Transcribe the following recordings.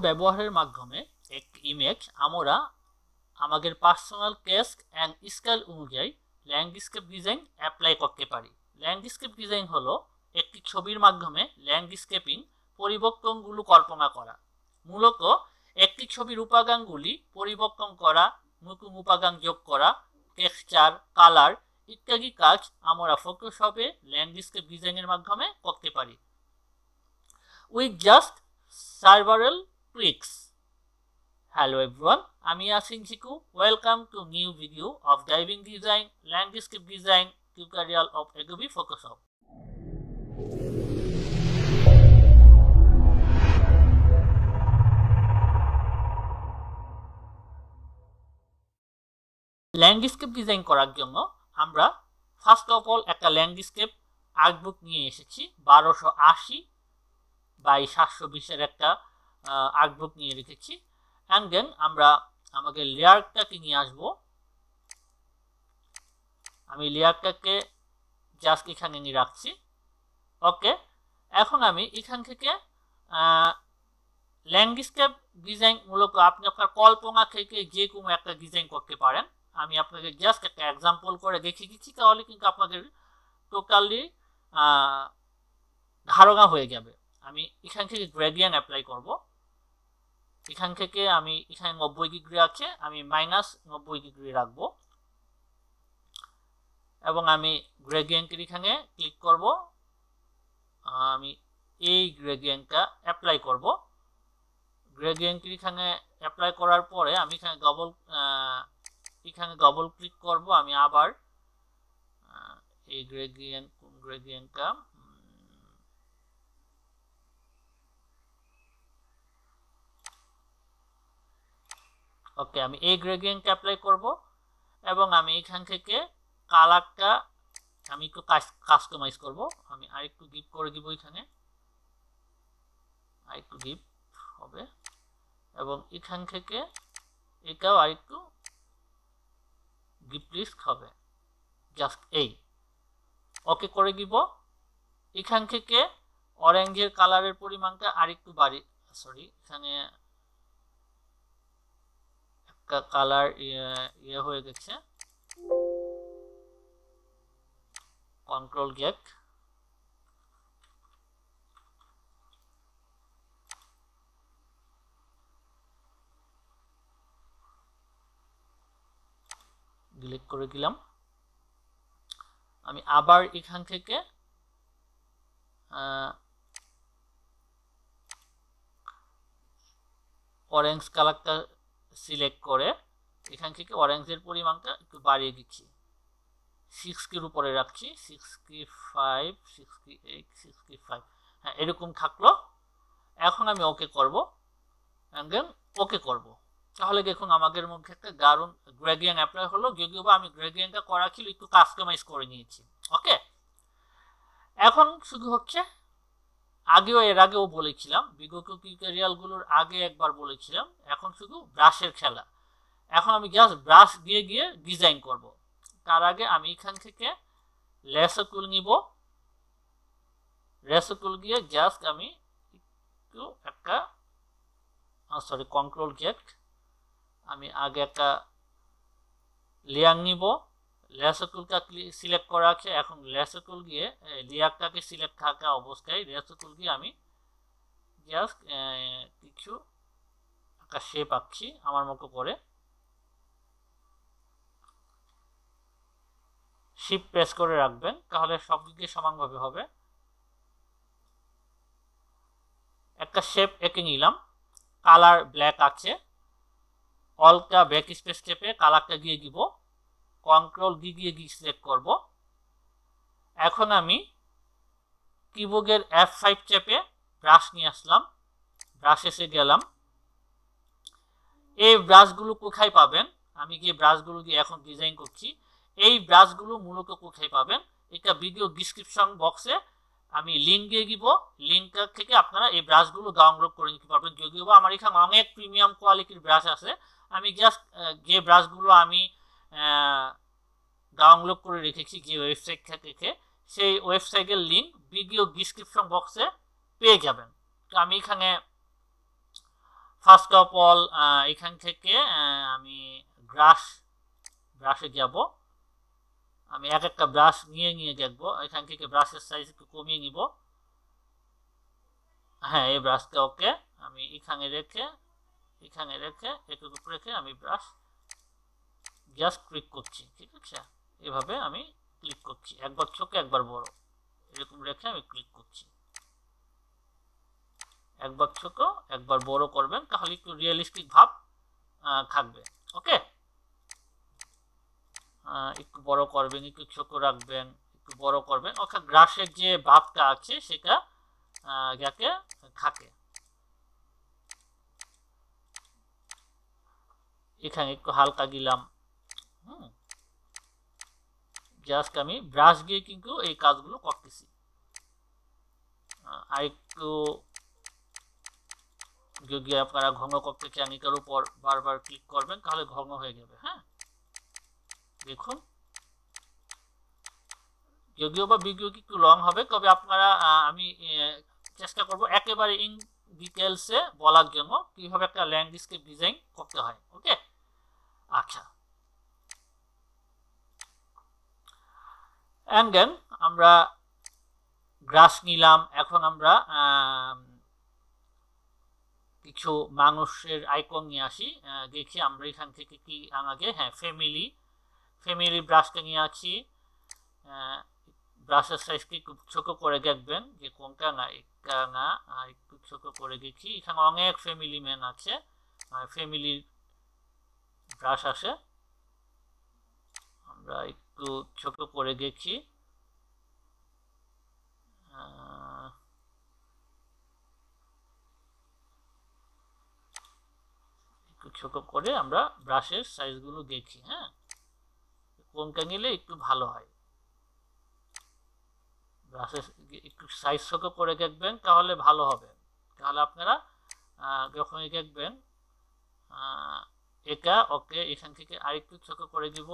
ব্যবহারের মাধ্যমে একটি ইমেজ আমরা আমাদের পার্সোনাল টেস্ট এন্ড স্টাইল অনুযায়ী ল্যান্ডস্কেপ ডিজাইন অ্যাপ্লাই করতে পারি। ল্যান্ডস্কেপ ডিজাইন হলো একটি ছবির মাধ্যমে ল্যান্ডস্কেপিং পরিবর্তনগুলো কল্পনা করা। মূলত একটি ছবির উপাদানগুলি পরিবর্তন করা, নতুন উপাদান যোগ করা, টেক্সচার, কালার ইত্যাদি কাজ আমরা ফটোশপে ল্যান্ডস্কেপ ডিজাইনের মাধ্যমে করতে পারি। With just several clicks. Hello everyone, আমি আসিন চিকু। Welcome to new video of diving design, landscape design tutorial of Adobe Photoshop. Landscape design করার জন্য আমরা ফার্স্ট অফ অল একটা ল্যান্ডস্কেপ আর্টবুক নিয়ে এসেছি। 1280 বাই 720 একটা আর্টবুক নিয়ে রেখেছি। অ্যান্ড দেন আমরা আমাদের লেয়ারটাকে নিয়ে আসবো। আমি লেয়ারটাকে জাস্ট এখানে নিয়ে রাখছি। ওকে, এখন আমি এখান থেকে ল্যান্ডস্কেপ ডিজাইন মূলত আপনি আপনার কল্পনা থেকে যে কোনো একটা ডিজাইন করতে পারেন। আমি আপনাকে জাস্ট একটা এক্সাম্পল করে দেখিয়ে দিচ্ছি, তাহলে কিন্তু আপনাদের টোটালি ধারণা হয়ে যাবে। আমি এখান থেকে গ্রেডিয়েন্ট অ্যাপ্লাই করব। এখান থেকে আমি এখানে 90 ডিগ্রি আছে, আমি -90 ডিগ্রি রাখবো এবং আমি গ্রেডিয়েন্টের এখানে ক্লিক করব। আমি এই গ্রেডিয়েন্টটা অ্যাপ্লাই করব। গ্রেডিয়েন্টের এখানে অ্যাপ্লাই করার পরে আমি এখানে ডবল ক্লিক করব। আমি আবার এই গ্রেডিয়েন্টটা ওকে, আমি এই গ্রেডিয়েন্ট অ্যাপ্লাই করব এবং আমি এখান থেকে কালারটা আমি একটু কাস্টমাইজ করব। আমি আরেকটু ডিপ করে দিব, এখানে আরেকটু ডিপ হবে এবং এখান থেকে এটাও আরেকটু ডিপ লিস্ট হবে। জাস্ট এই ওকে করে দিব। এখান থেকে অরেঞ্জের কালারের পরিমাণটা আরেকটু বাড়ি, সরি এখানে কালার ইয়ে হয়ে গেছে, কন্ট্রোল গেট ডিলিট করে দিলাম। আমি আবার এখান থেকে অরেঞ্জ কালারটা সিলেক্ট করে এখান থেকে অরেঞ্জের পরিমাণটা একটু বাড়িয়ে দিচ্ছি, 60 উপরে রাখছি, 65, 68, 65, হ্যাঁ এরকম থাকলো। এখন আমি ওকে করব, এন্ড দেন ওকে করব। তাহলে দেখুন আমাদের মধ্যে একটা দারুণ গ্রেডিয়েন্ট অ্যাপ্লাই হলো, যদিও বা আমি গ্রেডিয়েন্টটা করা ছিল একটু কাস্টমাইজ করে নিয়েছি। ওকে, এখন শুধু হচ্ছে এর আগেও বলেছিলাম, বিগত টিউটোরিয়ালগুলোর আগে একবার বলেছিলাম, এখন শুধু ব্রাশের খেলা। এখন আমি জাস্ট ব্রাশ দিয়ে গিয়ে ডিজাইন করব। তার আগে আমি এখান থেকে লেসার টুল নিব। লেসার টুল দিয়ে জাস্ট আমি একটু একটা সরি কন্ট্রোল জেড, আমি আগে একটা লেয়ার নিব। লেসার টুলটা সিলেক্ট করা আছে। এখন লেসার টুল দিয়ে লেয়ারটাকে সিলেক্ট থাকা অবস্থায় লেসার টুল দিয়ে আমি জাস্ট কিছু একটা শেপ আঁকছি আমার মতো করে। শিফট প্রেস করে রাখবেন, তাহলে সব দিকে সমানভাবে হবে। একটা শেপ এঁকে নিলাম, কালার ব্ল্যাক আছে, অলটা ব্যাক স্পেস চেপে কালারটা দিয়ে দিব, কন্ট্রোল ডি দিয়ে সিলেক্ট করব। এখন আমি কিবোর্ডের F5 চেপে ব্রাশ নিয়ে আসলাম, ব্রাশেসে গেলাম। এই ব্রাশগুলো কোথায় পাবেন, আমি যে ব্রাশগুলো দিয়ে এখন ডিজাইন করছি এই ব্রাশগুলো মূলত কোথায় পাবেন, এটা ভিডিও ডিসক্রিপশন বক্সে আমি লিঙ্ক দিয়ে দিব। লিঙ্কটা থেকে আপনারা এই ব্রাশগুলো ডাউনলোড করে নিতে পারবেন। যদিও বা আমার এখানে অনেক প্রিমিয়াম কোয়ালিটির ব্রাশ আছে, আমি জাস্ট যে ব্রাশগুলো আমি ডাউনলোড করে রেখেছি যে ওয়েবসাইট থেকে, সেই ওয়েবসাইটের লিঙ্ক ভিডিও ডিসক্রিপশন বক্সে পেয়ে যাবেন। তো আমি এখানে ফার্স্ট অফ অল এখান থেকে আমি ব্রাশে যাব। আমি এক একটা ব্রাশ নিয়ে নিয়ে দেখবো। এখান থেকে ব্রাশের সাইজ একটু কমিয়ে নিব। হ্যাঁ, এই ব্রাশটা ওকে। আমি এখানে রেখে একটু রেখে আমি ব্রাশ জাস্ট ক্লিক করছি। ঠিক আছে, এভাবে আমি ক্লিক করছি, একবার ছোট একবার বড়, এরকম রেখে আমি ক্লিক করছি। একবার ছোট একবার বড় করবেন, তাহলে একটু রিয়েলিস্টিক ভাব থাকবে। ওকে, একটু বড় করবেন, একটু ছোট রাখবেন, একটু বড় করবেন, অর্থাৎ গ্রাসের যে ভাবটা আছে সেটা যাতে থাকে। এখানে একটু হালকা দিলাম। জাস্ট আমি ব্রাশ দিয়ে কিন্তু এই কাজগুলো করতেছি। আর একটু যদি আপনারা ঘন করতে চান এটার উপর বারবার ক্লিক করবেন, তাহলে ঘন হয়ে যাবে। হ্যাঁ, দেখুন, যদিও বা ভিডিও একটু লং হবে, তবে আপনারা আমি চেষ্টা করব একেবারে ইন ডিটেলসে বলার জন্য কিভাবে একটা ল্যান্ডস্কেপ ডিজাইন করতে হয়। ওকে, আচ্ছা, এন্ড দেন আমরা গ্রাস নিলাম। এখন আমরা কিছু মানুষের আইকন নিয়ে আসি, দেখি আমরা এখান থেকে কি আগে। হ্যাঁ, ফ্যামিলি ব্রাশটা নিয়ে আছি। ব্রাশের সাইজকে একটু ছোট করে দেখবেন যে কোনটা না, একটা না, আর একটু ছোট করে দেখি। এখানে অনেক ফ্যামিলি ম্যান আছে, ফ্যামিলির ব্রাশ আছে, আমরা একটু ছোট করে দেখি। একটু ছোট করে আমরা ব্রাশের সাইজগুলো দেখি। হ্যাঁ, কোনটা নিলে একটু ভালো হয়। ব্রাশের একটু সাইজ ছোট করে দেখবেন, তাহলে ভালো হবে। তাহলে আপনারা যখনই দেখবেন এটা ওকে, এখান থেকে আরেকটু ছোট করে দিব,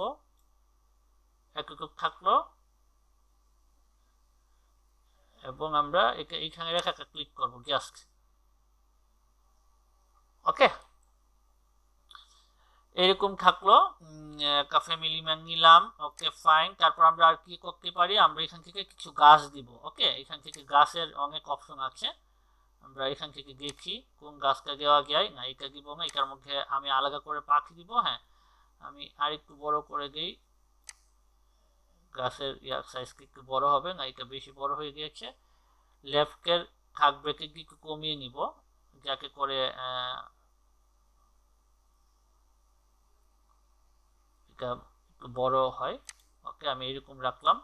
এতটুকু থাকলো, এবং আমরা এখানে রেখে ক্লিক করব জাস্ট। ওকে, এরকম থাকলো, একটা ফ্যামিলি ম্যান নিলাম। ওকে, ফাইন। তারপর আমরা আর কি করতে পারি, আমরা এখান থেকে কিছু গাছ দিব। ওকে, এখান থেকে গাছের অনেক অপশন আছে, আমরা এখান থেকে দেখি কোন গাছটা দেওয়া যায়। না, এটা দিব না, এটার মধ্যে আমি আলাদা করে পাখি দিব। হ্যাঁ, আমি আর একটু বড় করে দিই, গাছের সাইজটা একটু বড় হবে। না, এটা বেশি বড় হয়ে গিয়েছে। লেফটের থাকবে একটু কমিয়ে নিব, যাতে করে এটা একটু বড় হয়। ওকে, আমি এরকম রাখলাম।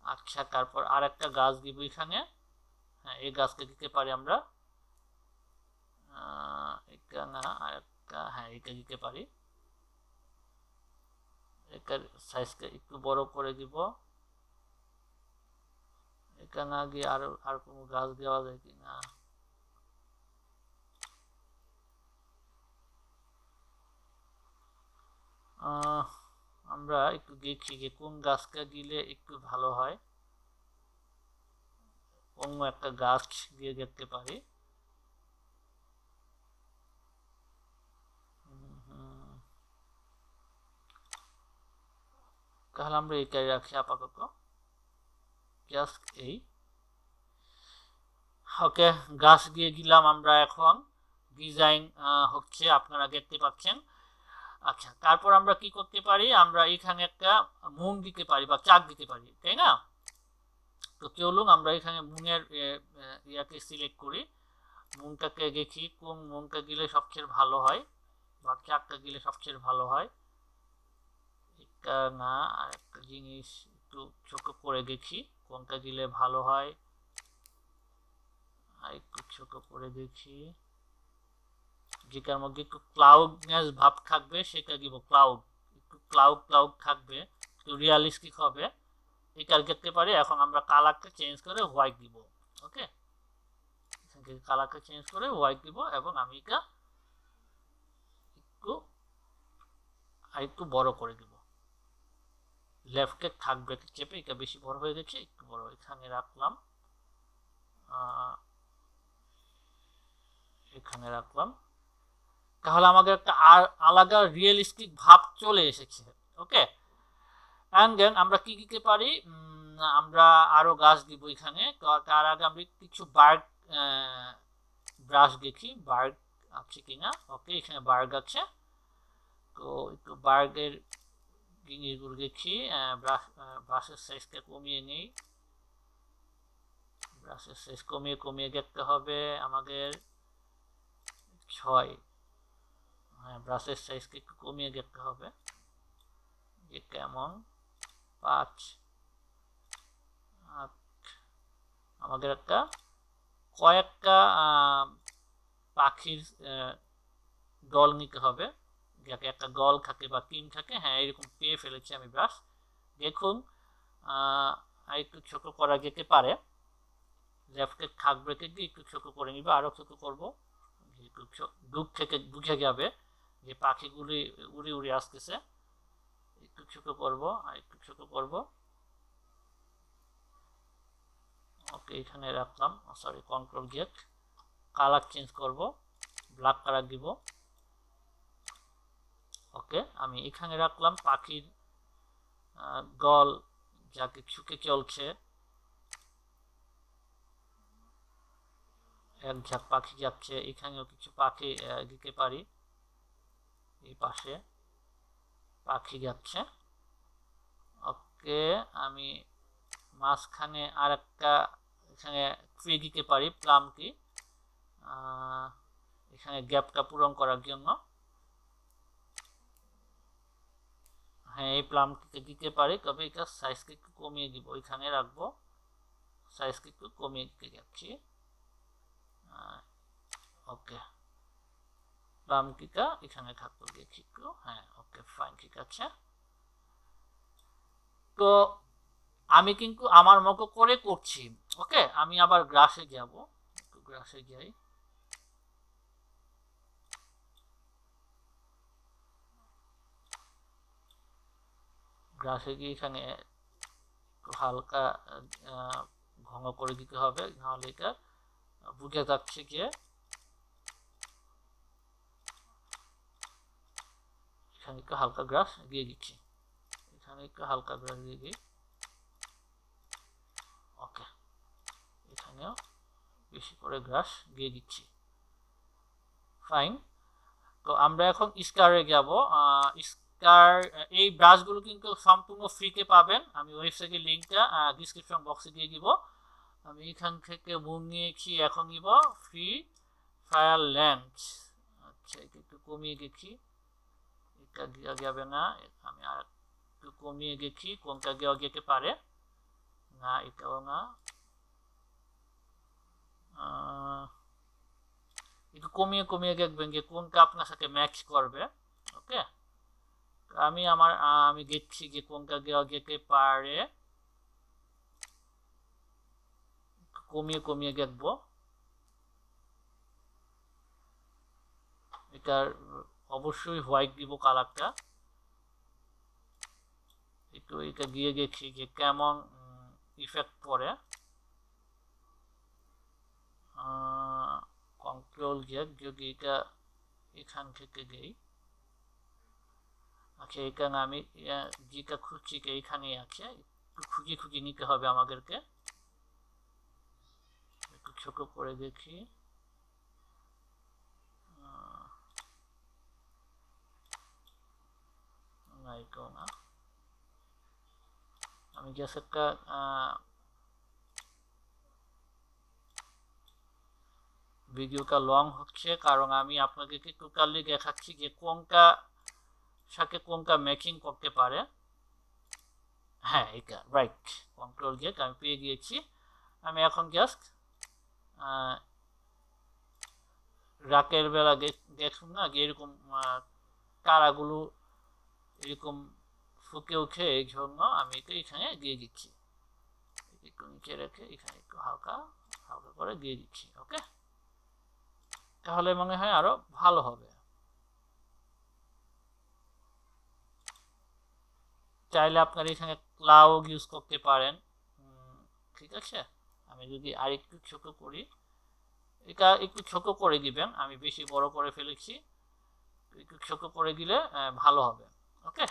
আচ্ছা, তারপর আর একটা গাছ দিব এখানে। হ্যাঁ, এই গাছকে দিতে পারি আমরা, এটা না, আর একটা, হ্যাঁ, এটা দিতে পারি। এটার সাইজটা একটু বড় করে দিব। এটা না দিয়ে আর কোনো গাছ দেওয়া যায় কিনা। আমরা একটু দেখি যে কোন গাছটা দিলে একটু ভালো হয়। অন্য একটা গাছ দিয়ে দেখতে পারি। তাহলে আমরা এটাই রাখি আপাতত, জাস্ট এই। ওকে, গাছ দিয়ে দিলাম আমরা। এখন ডিজাইন হচ্ছে, আপনারা দেখতে পাচ্ছেন। আচ্ছা, তারপর আমরা কি করতে পারি, আমরা এখানে একটা মুন দিতে পারি বা চাক দিতে পারি, তাই না? তো চলুন আমরা এখানে মুনের ইয়াকে সিলেক্ট করি। মুনটাকে দেখি কোন মুনটা দিলে সবচেয়ে ভালো হয়, বা চাকটা দিলে সবচেয়ে ভালো হয়। এটা না, আর একটা জিনিস একটু ছোট করে দেখি কোনটা দিলে ভালো হয়। আর একটু ছোট করে দেখি, যেটার মধ্যে একটু ক্লাউডনেস ভাব থাকবে সেটা দিব। একটু ক্লাউড থাকবে, একটু রিয়ালিস্টিক হবে, এটা দেখতে পারি। এখন আমরা কালারটা চেঞ্জ করে হোয়াইট দিব। ওকে, কালারটা চেঞ্জ করে হোয়াইট দিব, এবং আমি এটা একটু বড় করে দিব। লেফটে থাকবে চেপে, এটা বেশি বড় হয়ে গেছে, একটু বড় এখানে রাখলাম, এখানে রাখলাম। তাহলে আমাদের একটা আলাদা রিয়েলিস্টিক ভাব চলে এসেছে। ওকে, এন্ড দেন আমরা কি দিতে পারি, আমরা আরো গাছ দিব এখানে। তার আগে আমি কিছু বার্ড ব্রাশ দেখি বার্ড আছে কিনা। ওকে, এখানে বার্ড আছে, তো একটু বার্ডের জিনিসগুলো দেখি। ব্রাশের সাইজটা কমিয়ে নেই, ব্রাশের সাইজ কমিয়ে কমিয়ে দেখতে হবে আমাদের 6। হ্যাঁ, ব্রাশের সাইজকে একটু কমিয়ে দেখতে হবে যে কেমন। 5, 8, আমাদের একটা কয়েকটা পাখির দল নিতে হবে, যাকে একটা দল থাকে বা টিম থাকে। হ্যাঁ, এরকম পেয়ে ফেলেছি আমি ব্রাশ। দেখুন আর একটু ছোট করা যেতে পারে, লেফটের থাক ব্রেকে দিয়ে একটু ছোট করে নিবে, আরো ছোট করবো, দূর থেকে বুঝে যাবে যে পাখিগুলি উড়ে উড়ে আসতেছে। একটু ছোট করব, আর একটু ছোট করব। ওকে, এখানে রাখলাম, sorry control get. Colour change করব, ব্ল্যাক কালার দিব। ওকে, আমি এখানে রাখলাম পাখির গল যাকে ছুকে চলছে, এক ঝাঁক পাখি যাচ্ছে। এখানেও কিছু পাখি দিতে পারি, এই পাশে পাখি যাচ্ছে। ওকে, আমি মাঝখানে আর একটা এখানে ট্রি দিতে পারি, প্লাম কি এখানে গ্যাপটা পূরণ করার জন্য। হ্যাঁ, এই প্লামটিকে দিতে পারি, তবে এটা সাইজকে একটু কমিয়ে দিব, এখানে রাখবো, সাইজকে একটু কমিয়ে দিতে যাচ্ছি। ওকে, প্লামটিটা এখানে থাকতো, দেখি একটু। হ্যাঁ, ওকে ফাইন, ঠিক আছে। তো আমি কিন্তু আমার মতো করে করছি। ওকে, আমি আবার গ্রাসে যাব, একটু গ্রাসে যাই। গ্রাসে গিয়ে এখানে একটু হালকা ঘন করে দিতে হবে, নাহলে এটা বুঝে যাচ্ছে যে এখানে একটু হালকা গ্রাস দিয়ে দিচ্ছি, এখানে একটু হালকা গ্রাস দিয়ে দিই। ওকে, এখানেও বেশি করে গ্রাস দিয়ে দিচ্ছি, ফাইন। তো আমরা এখন স্কারে যাব। স্কার এই ব্রাশগুলো কিন্তু সম্পূর্ণ ফ্রিতে পাবেন, আমি ওয়েবসাইটের লিঙ্কটা ডিসক্রিপশন বক্সে দিয়ে দিব। আমি এখান থেকে বুম নিয়েছি, এখন নিব ফ্রি ফায়ার ল্যান্ড। আচ্ছা, এটা একটু কমিয়ে দেখি, এটা দেওয়া যাবে না, আমি আর একটু কমিয়ে দেখি কোনটা দেওয়া যেতে পারে। না, এটাও না, একটু কমিয়ে কমিয়ে দেখবেন যে কোনটা আপনার সাথে ম্যাচ করবে। ওকে, আমি দেখছি যে কোনটা দেওয়া যেতে পারে, কমিয়ে কমিয়ে দেখবো। এটার অবশ্যই হোয়াইট দিব কালারটা, একটু এটা দিয়ে দেখছি যে কেমন ইফেক্ট পড়ে। কন্ট্রোল জেড, যদি এটা এখান থেকে দেই। আচ্ছা, এখানে আমি যেটা খুঁজছি এইখানেই আছে, একটু খুঁজে খুঁজে নিতে হবে আমাদেরকে। একটু ছোট করে দেখি, না এটাও না। আমি জাস্ট একটা ভিডিওটা লং হচ্ছে কারণ আমি আপনাদেরকে টোটালি দেখাচ্ছি যে কোনটা সাথে কোনটা ম্যাচিং করতে পারে। হ্যাঁ, এটা রাইট, কন্ট্রোল জেড আমি পেয়ে গিয়েছি। আমি এখন জাস্ট রাতের বেলা দেখুন না যে এরকম তারাগুলো এরকম ফুকে উঠে, এই জন্য আমি এটা এখানে দিয়ে দিচ্ছি, একটু নিচে রেখে এখানে একটু হালকা হালকা করে দিয়ে দিচ্ছি। ওকে, তাহলে মনে হয় আরো ভালো হবে। চাইলে আপনার এখানে ক্লাউড ইউজ করতে পারেন, ঠিক আছে। আমি যদি আরেকটু ছোট করি, এটা একটু ছোট করে দিবেন, আমি বেশি বড় করে ফেলেছি। একটু ছোট করে দিলে ভালো হবে। ওকে,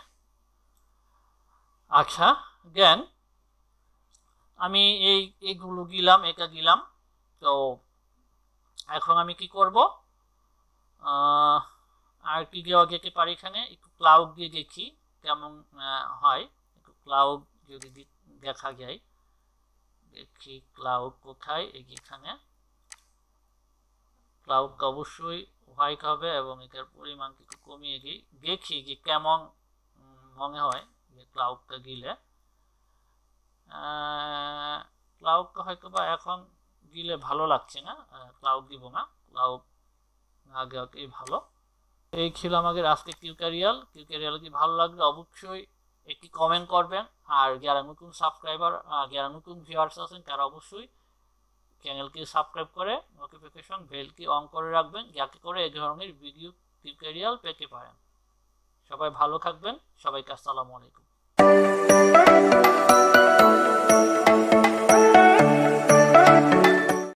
আচ্ছা দেন আমি এইগুলো দিলাম, এটা দিলাম। তো এখন আমি কি করব, আর কি দেওয়া যেতে পারি, এখানে একটু ক্লাউড দিয়ে দেখি কেমন হয়। একটু ক্লাউড যদি দেখা যায়, দেখি ক্লাউড কোথায়, এখানে ক্লাউডটা অবশ্যই হোয়াইট হবে এবং এটার পরিমাণ একটু কমিয়ে দিই, দেখি যে কেমন মনে হয় যে ক্লাউডটা দিলে। ক্লাউডটা হয়তো বা এখন দিলে ভালো লাগছে না, ক্লাউড দিব না, ক্লাউড আগে আগেই ভালো। এই ছিল আমাদের আজকে টিউটোরিয়াল। টিউটোরিয়ালটি ভালো লাগলে অবশ্যই একটি কমেন্ট করবেন, আর যারা নতুন সাবস্ক্রাইবার, যারা নতুন ভিউয়ার্স আছেন তারা অবশ্যই চ্যানেলকে সাবস্ক্রাইব করে নোটিফিকেশন বেলটি অন করে রাখবেন, যাতে করে এই ধরনের ভিডিও টিউটোরিয়াল পেতে পারেন। সবাই ভালো থাকবেন, সবাইকে আসসালামু আলাইকুম।